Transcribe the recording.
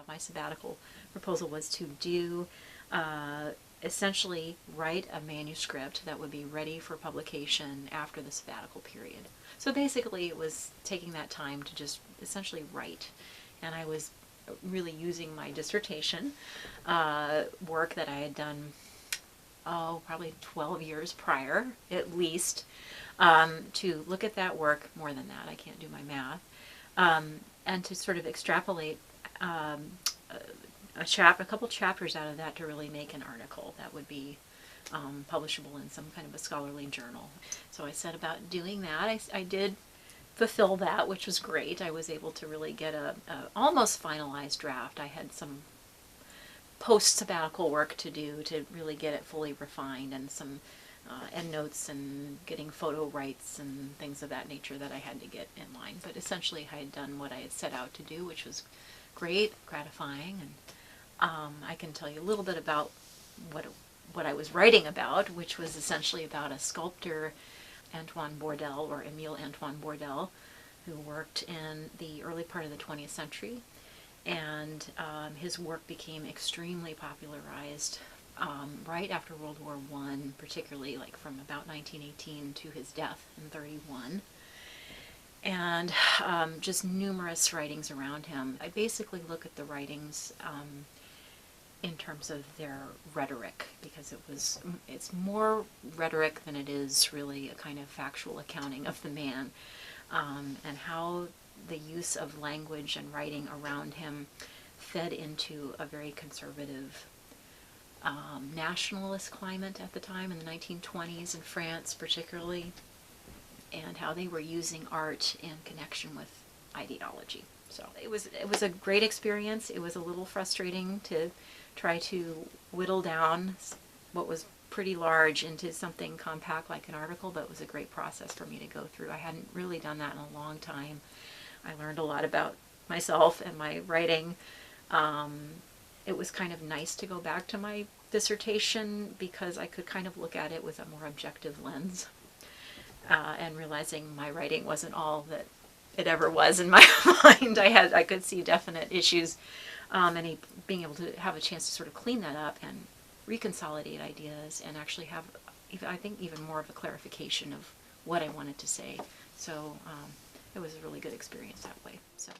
My sabbatical proposal was to do essentially write a manuscript that would be ready for publication after the sabbatical period. So basically it was taking that time to just essentially write. And I was really using my dissertation work that I had done, probably 12 years prior, at least, to look at that work, more than that, I can't do my math, and to sort of extrapolate a couple chapters out of that to really make an article that would be publishable in some kind of a scholarly journal. So I set about doing that. I did fulfill that, which was great. I was able to really get a almost finalized draft. I had some post-sabbatical work to do to really get it fully refined, and some endnotes and getting photo rights and things of that nature that I had to get in line. But essentially I had done what I had set out to do, which was great, gratifying, and I can tell you a little bit about what I was writing about, which was essentially about a sculptor, Antoine Bourdelle, or Emile Antoine Bourdelle, who worked in the early part of the 20th century. And his work became extremely popularized right after World War I, particularly like from about 1918 to his death in 1931. And just numerous writings around him. I basically look at the writings in terms of their rhetoric, because it's more rhetoric than it is really a kind of factual accounting of the man, and how the use of language and writing around him fed into a very conservative nationalist climate at the time in the 1920s in France particularly, and how they were using art in connection with ideology. So it was a great experience. It was a little frustrating to try to whittle down what was pretty large into something compact like an article, but it was a great process for me to go through. I hadn't really done that in a long time. I learned a lot about myself and my writing. It was kind of nice to go back to my dissertation because I could kind of look at it with a more objective lens, and realizing my writing wasn't all that it ever was in my mind. I could see definite issues, and being able to have a chance to sort of clean that up and reconsolidate ideas and actually have, I think, even more of a clarification of what I wanted to say. So it was a really good experience that way. So.